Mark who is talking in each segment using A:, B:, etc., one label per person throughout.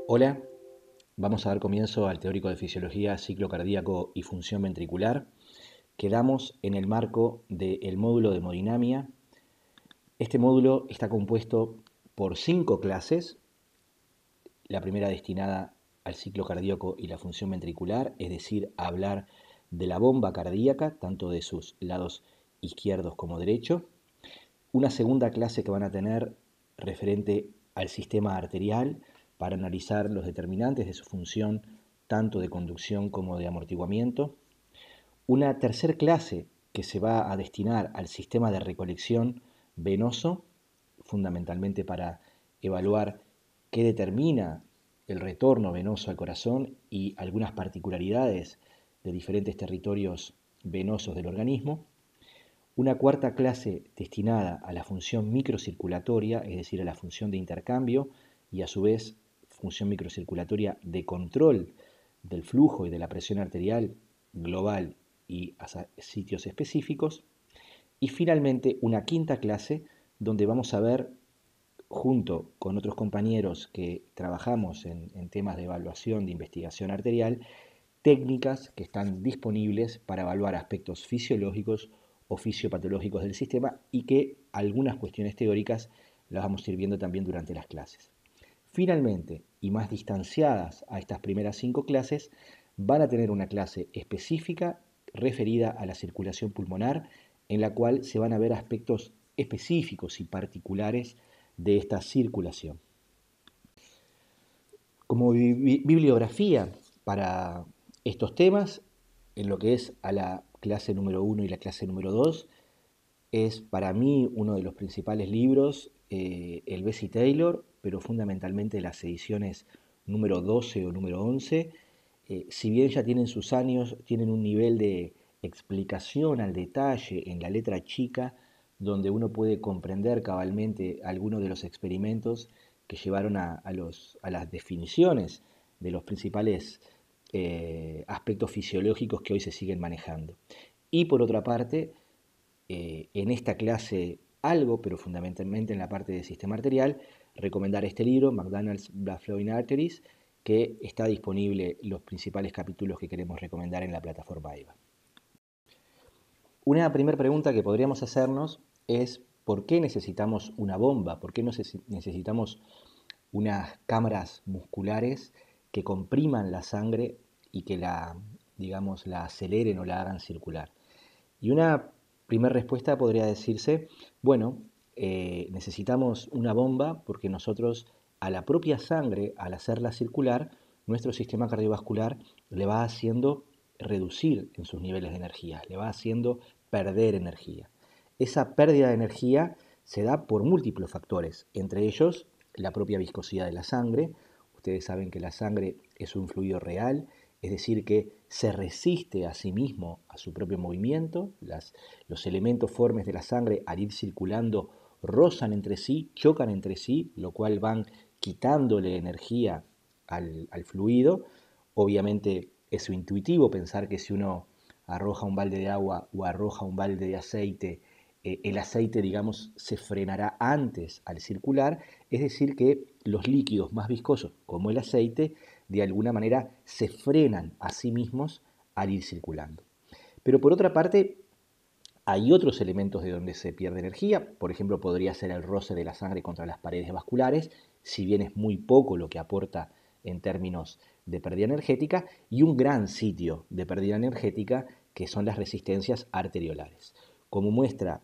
A: Hola, vamos a dar comienzo al teórico de fisiología, ciclo cardíaco y función ventricular. Quedamos en el marco del módulo de hemodinamia. Este módulo está compuesto por 5 clases. La primera destinada al ciclo cardíaco y la función ventricular, es decir, a hablar de la bomba cardíaca, tanto de sus lados izquierdos como derecho. Una segunda clase que van a tener referente al sistema arterial para analizar los determinantes de su función tanto de conducción como de amortiguamiento. Una tercera clase que se va a destinar al sistema de recolección venoso, fundamentalmente para evaluar qué determina el retorno venoso al corazón y algunas particularidades de diferentes territorios venosos del organismo. Una cuarta clase destinada a la función microcirculatoria, es decir, a la función de intercambio y a su vez función microcirculatoria de control del flujo y de la presión arterial global y a sitios específicos. Y finalmente una quinta clase donde vamos a ver, junto con otros compañeros que trabajamos en temas de evaluación de investigación arterial, técnicas que están disponibles para evaluar aspectos fisiológicos o fisiopatológicos del sistema y que algunas cuestiones teóricas las vamos a ir viendo también durante las clases. Finalmente, y más distanciadas a estas primeras 5 clases, van a tener una clase específica referida a la circulación pulmonar, en la cual se van a ver aspectos específicos y particulares de esta circulación. Como bibliografía para estos temas, en lo que es a la clase número 1 y la clase número 2, es para mí uno de los principales libros, el Bessie Taylor, pero fundamentalmente las ediciones número 12 o número 11. Si bien ya tienen sus años, tienen un nivel de explicación al detalle en la letra chica, donde uno puede comprender cabalmente algunos de los experimentos que llevaron a las definiciones de los principales aspectos fisiológicos que hoy se siguen manejando. Y por otra parte, en esta clase algo, pero fundamentalmente en la parte del sistema arterial, recomendar este libro, McDonald's Blood Flowing Arteries, que está disponible los principales capítulos que queremos recomendar en la plataforma EVA. Una primera pregunta que podríamos hacernos es ¿por qué necesitamos una bomba? ¿Por qué necesitamos unas cámaras musculares que compriman la sangre y que la aceleren o la hagan circular? Y una primera respuesta podría decirse, bueno, necesitamos una bomba porque nosotros a la propia sangre, al hacerla circular, nuestro sistema cardiovascular le va haciendo reducir en sus niveles de energía, le va haciendo perder energía. Esa pérdida de energía se da por múltiples factores, entre ellos la propia viscosidad de la sangre. Ustedes saben que la sangre es un fluido real, es decir, que se resiste a sí mismo, a su propio movimiento. Los elementos formes de la sangre al ir circulando rozan entre sí, chocan entre sí, lo cual van quitándole energía al fluido. Obviamente es intuitivo pensar que si uno arroja un balde de agua o arroja un balde de aceite, el aceite, digamos, se frenará antes al circular, es decir, que los líquidos más viscosos, como el aceite, de alguna manera se frenan a sí mismos al ir circulando. Pero por otra parte, hay otros elementos de donde se pierde energía, por ejemplo, podría ser el roce de la sangre contra las paredes vasculares, si bien es muy poco lo que aporta en términos de pérdida energética, y un gran sitio de pérdida energética que son las resistencias arteriolares. Como muestra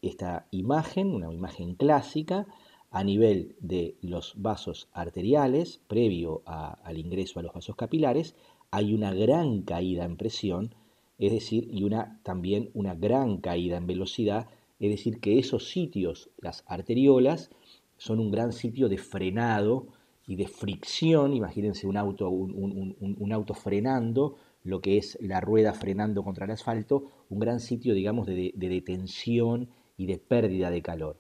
A: esta imagen, una imagen clásica, a nivel de los vasos arteriales, previo al ingreso a los vasos capilares, hay una gran caída en presión, es decir, y también una gran caída en velocidad, es decir, que esos sitios, las arteriolas, son un gran sitio de frenado y de fricción. Imagínense un auto frenando, lo que es la rueda frenando contra el asfalto, un gran sitio, digamos, de detención y de pérdida de calor.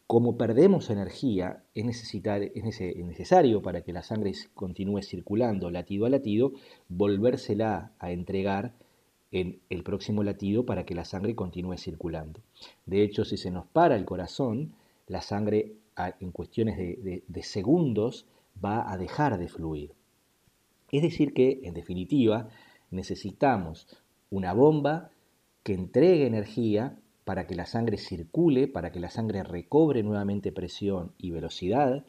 A: Como perdemos energía, es necesario para que la sangre continúe circulando latido a latido, volvérsela a entregar en el próximo latido para que la sangre continúe circulando. De hecho, si se nos para el corazón, la sangre en cuestiones de segundos va a dejar de fluir. Es decir que, en definitiva, necesitamos una bomba que entregue energía para que la sangre circule, para que la sangre recobre nuevamente presión y velocidad,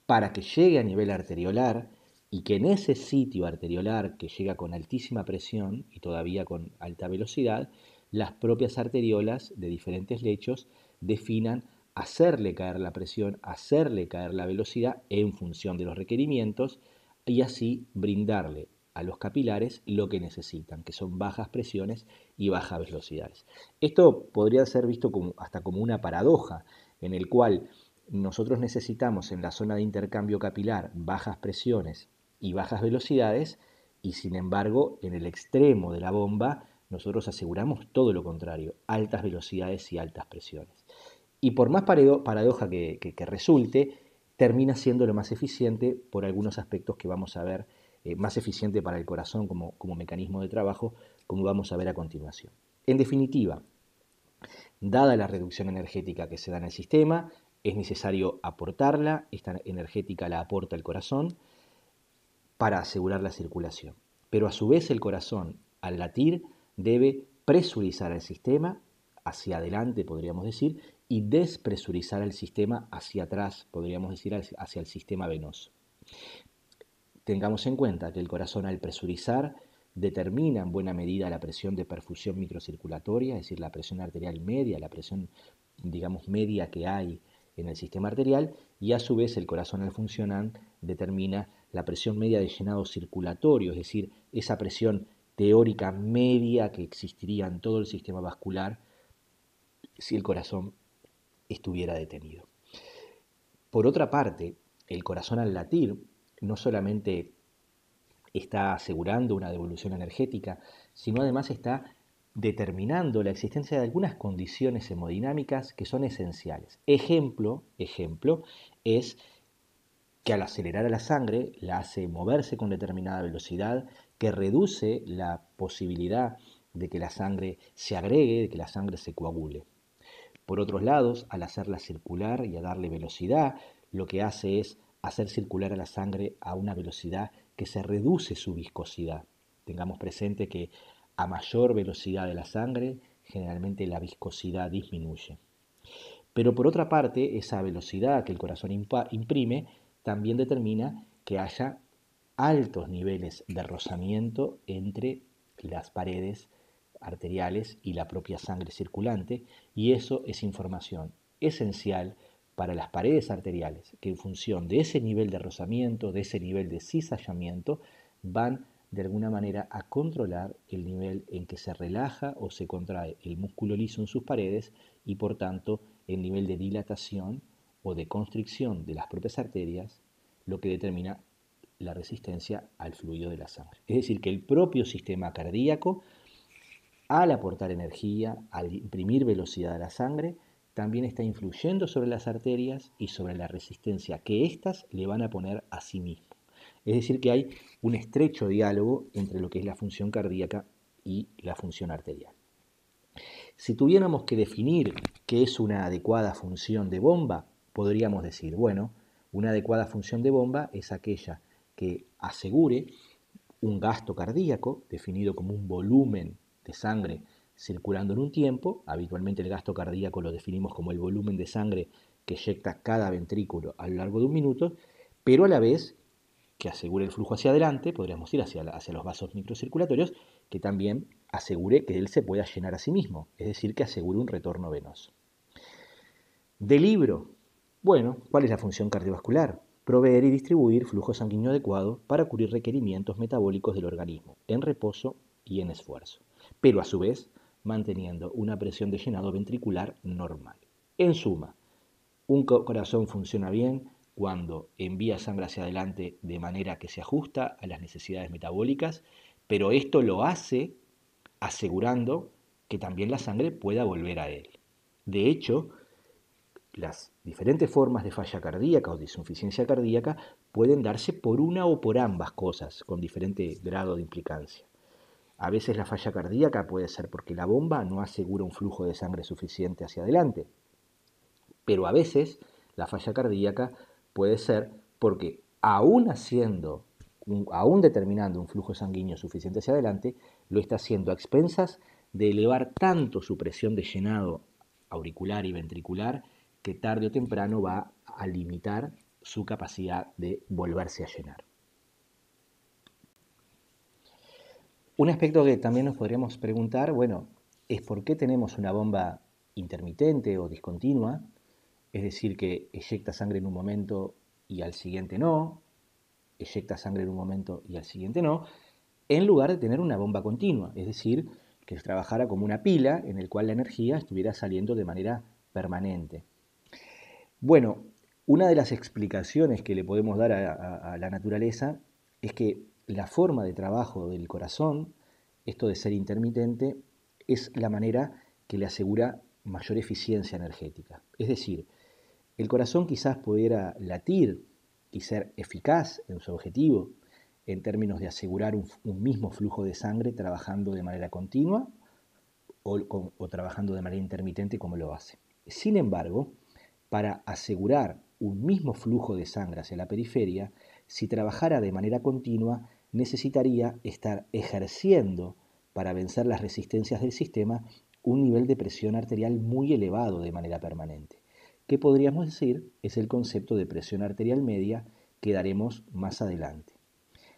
A: para que llegue a nivel arteriolar y que en ese sitio arteriolar que llega con altísima presión y todavía con alta velocidad, las propias arteriolas de diferentes lechos definan hacerle caer la presión, hacerle caer la velocidad en función de los requerimientos y así brindarle a los capilares lo que necesitan, que son bajas presiones y bajas velocidades. Esto podría ser visto hasta como una paradoja, en el cual nosotros necesitamos en la zona de intercambio capilar bajas presiones y bajas velocidades y sin embargo en el extremo de la bomba nosotros aseguramos todo lo contrario, altas velocidades y altas presiones. Y por más paradoja que resulte, termina siendo lo más eficiente por algunos aspectos que vamos a ver, más eficiente para el corazón como mecanismo de trabajo, como vamos a ver a continuación. En definitiva, dada la reducción energética que se da en el sistema, es necesario aportarla, esta energética la aporta el corazón para asegurar la circulación. Pero a su vez el corazón, al latir, debe presurizar el sistema hacia adelante, podríamos decir, y despresurizar el sistema hacia atrás, podríamos decir, hacia el sistema venoso. Tengamos en cuenta que el corazón al presurizar determina en buena medida la presión de perfusión microcirculatoria, es decir, la presión arterial media, la presión, digamos, media que hay en el sistema arterial, y a su vez el corazón al funcionar determina la presión media de llenado circulatorio, es decir, esa presión teórica media que existiría en todo el sistema vascular si el corazón estuviera detenido. Por otra parte, el corazón al latir no solamente está asegurando una devolución energética, sino además está determinando la existencia de algunas condiciones hemodinámicas que son esenciales. Ejemplo es que al acelerar a la sangre la hace moverse con determinada velocidad, que reduce la posibilidad de que la sangre se agregue, de que la sangre se coagule. Por otros lados, al hacerla circular y a darle velocidad, lo que hace es hacer circular a la sangre a una velocidad que se reduce su viscosidad. Tengamos presente que a mayor velocidad de la sangre, generalmente la viscosidad disminuye. Pero por otra parte, esa velocidad que el corazón imprime también determina que haya altos niveles de rozamiento entre las paredes arteriales y la propia sangre circulante, y eso es información esencial para las paredes arteriales, que en función de ese nivel de rozamiento, de ese nivel de cizallamiento, van de alguna manera a controlar el nivel en que se relaja o se contrae el músculo liso en sus paredes y por tanto el nivel de dilatación o de constricción de las propias arterias, lo que determina la resistencia al fluido de la sangre. Es decir, que el propio sistema cardíaco, al aportar energía, al imprimir velocidad a la sangre, también está influyendo sobre las arterias y sobre la resistencia que éstas le van a poner a sí mismo. Es decir, que hay un estrecho diálogo entre lo que es la función cardíaca y la función arterial. Si tuviéramos que definir qué es una adecuada función de bomba, podríamos decir, bueno, una adecuada función de bomba es aquella que asegure un gasto cardíaco, definido como un volumen de sangre circulando en un tiempo. Habitualmente el gasto cardíaco lo definimos como el volumen de sangre que eyecta cada ventrículo a lo largo de un minuto, pero a la vez que asegure el flujo hacia adelante, podríamos ir hacia los vasos microcirculatorios, que también asegure que él se pueda llenar a sí mismo, es decir, que asegure un retorno venoso. De libro, bueno, ¿cuál es la función cardiovascular? Proveer y distribuir flujo sanguíneo adecuado para cubrir requerimientos metabólicos del organismo, en reposo y en esfuerzo, pero a su vez manteniendo una presión de llenado ventricular normal. En suma, un corazón funciona bien cuando envía sangre hacia adelante de manera que se ajusta a las necesidades metabólicas, pero esto lo hace asegurando que también la sangre pueda volver a él. De hecho, las diferentes formas de falla cardíaca o de insuficiencia cardíaca pueden darse por una o por ambas cosas, con diferente grado de implicancia. A veces la falla cardíaca puede ser porque la bomba no asegura un flujo de sangre suficiente hacia adelante, pero a veces la falla cardíaca puede ser porque aún determinando un flujo sanguíneo suficiente hacia adelante, lo está haciendo a expensas de elevar tanto su presión de llenado auricular y ventricular que tarde o temprano va a limitar su capacidad de volverse a llenar. Un aspecto que también nos podríamos preguntar, bueno, es por qué tenemos una bomba intermitente o discontinua, es decir, que eyecta sangre en un momento y al siguiente no, eyecta sangre en un momento y al siguiente no, en lugar de tener una bomba continua, es decir, que trabajara como una pila en el cual la energía estuviera saliendo de manera permanente. Bueno, una de las explicaciones que le podemos dar a la naturaleza es que la forma de trabajo del corazón, esto de ser intermitente, es la manera que le asegura mayor eficiencia energética. Es decir, el corazón quizás pudiera latir y ser eficaz en su objetivo en términos de asegurar un mismo flujo de sangre trabajando de manera continua o trabajando de manera intermitente como lo hace. Sin embargo, para asegurar un mismo flujo de sangre hacia la periferia, si trabajara de manera continua, necesitaría estar ejerciendo para vencer las resistencias del sistema un nivel de presión arterial muy elevado de manera permanente, que podríamos decir es el concepto de presión arterial media que daremos más adelante.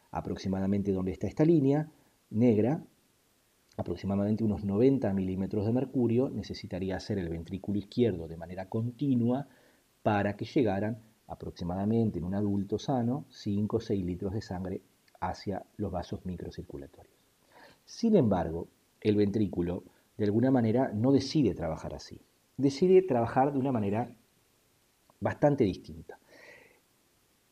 A: Aproximadamente donde está esta línea negra, aproximadamente unos 90 milímetros de mercurio, necesitaría hacer el ventrículo izquierdo de manera continua para que llegaran aproximadamente en un adulto sano 5 o 6 litros de sangre hacia los vasos microcirculatorios. Sin embargo, el ventrículo de alguna manera no decide trabajar así, decide trabajar de una manera bastante distinta.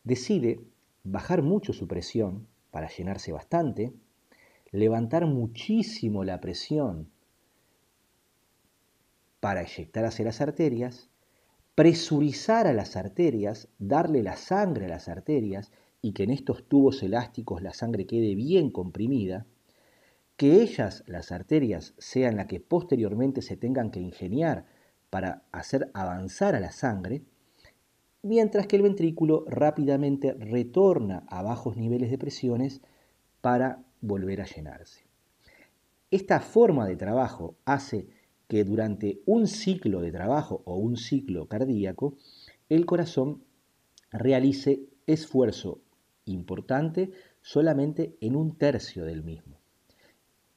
A: Decide bajar mucho su presión para llenarse bastante, levantar muchísimo la presión para eyectar hacia las arterias, presurizar a las arterias, darle la sangre a las arterias y que en estos tubos elásticos la sangre quede bien comprimida, que ellas, las arterias, sean las que posteriormente se tengan que ingeniar para hacer avanzar a la sangre, mientras que el ventrículo rápidamente retorna a bajos niveles de presiones para volver a llenarse. Esta forma de trabajo hace que durante un ciclo de trabajo o un ciclo cardíaco, el corazón realice esfuerzo importante solamente en un tercio del mismo.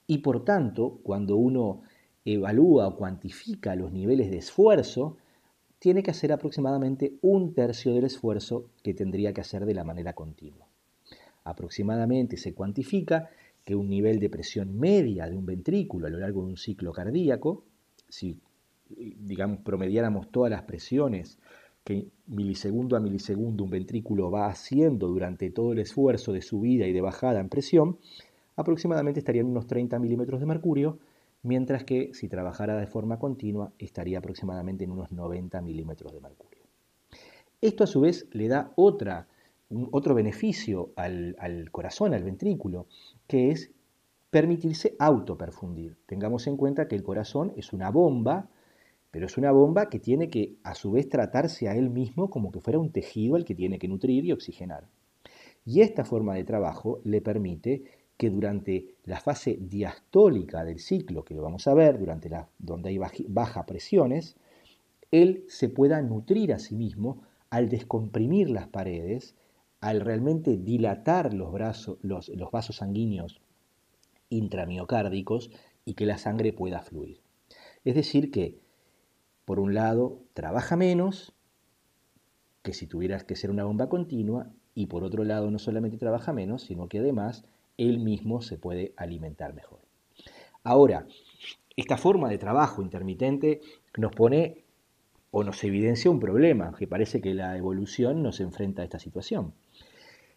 A: Y por tanto, cuando uno evalúa o cuantifica los niveles de esfuerzo, tiene que hacer aproximadamente un tercio del esfuerzo que tendría que hacer de la manera continua. Aproximadamente se cuantifica que un nivel de presión media de un ventrículo a lo largo de un ciclo cardíaco, si digamos promediáramos todas las presiones que milisegundo a milisegundo un ventrículo va haciendo durante todo el esfuerzo de subida y de bajada en presión, aproximadamente estarían unos 30 milímetros de mercurio, mientras que si trabajara de forma continua estaría aproximadamente en unos 90 milímetros de mercurio. Esto a su vez le da otro beneficio al corazón, al ventrículo, que es permitirse autoperfundir. Tengamos en cuenta que el corazón es una bomba, pero es una bomba que tiene que a su vez tratarse a él mismo como que fuera un tejido al que tiene que nutrir y oxigenar. Y esta forma de trabajo le permite que durante la fase diastólica del ciclo, que lo vamos a ver, donde hay bajas presiones, él se pueda nutrir a sí mismo al descomprimir las paredes, al realmente dilatar los vasos sanguíneos intramiocárdicos y que la sangre pueda fluir. Es decir que, por un lado, trabaja menos que si tuvieras que ser una bomba continua, y por otro lado no solamente trabaja menos, sino que además él mismo se puede alimentar mejor. Ahora, esta forma de trabajo intermitente nos pone o nos evidencia un problema, que parece que la evolución nos enfrenta a esta situación.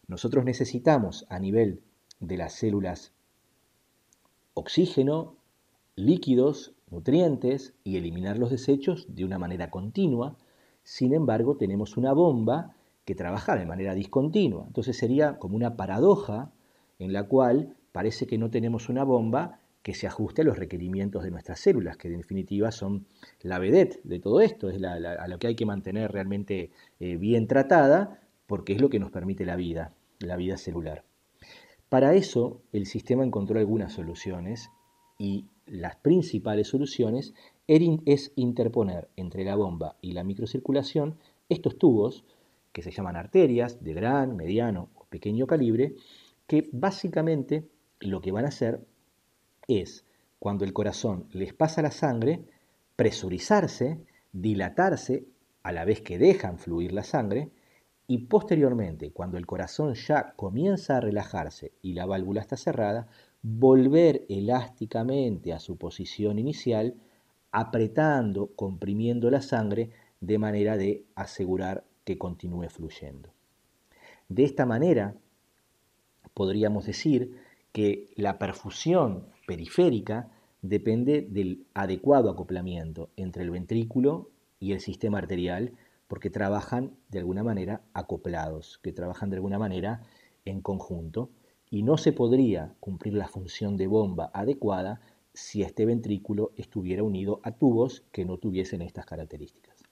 A: Nosotros necesitamos a nivel de las células oxígeno, líquidos, nutrientes y eliminar los desechos de una manera continua. Sin embargo, tenemos una bomba que trabaja de manera discontinua. Entonces sería como una paradoja en la cual parece que no tenemos una bomba que se ajuste a los requerimientos de nuestras células, que en definitiva son la vedette de todo esto, es a lo que hay que mantener realmente bien tratada, porque es lo que nos permite la vida celular. Para eso, el sistema encontró algunas soluciones y las principales soluciones es interponer entre la bomba y la microcirculación estos tubos, que se llaman arterias, de gran, mediano o pequeño calibre, que básicamente lo que van a hacer es, cuando el corazón les pasa la sangre, presurizarse, dilatarse a la vez que dejan fluir la sangre, y posteriormente, cuando el corazón ya comienza a relajarse y la válvula está cerrada, volver elásticamente a su posición inicial, apretando, comprimiendo la sangre de manera de asegurar que continúe fluyendo. De esta manera, podríamos decir que la perfusión periférica depende del adecuado acoplamiento entre el ventrículo y el sistema arterial, porque trabajan de alguna manera acoplados, que trabajan de alguna manera en conjunto, y no se podría cumplir la función de bomba adecuada si este ventrículo estuviera unido a tubos que no tuviesen estas características.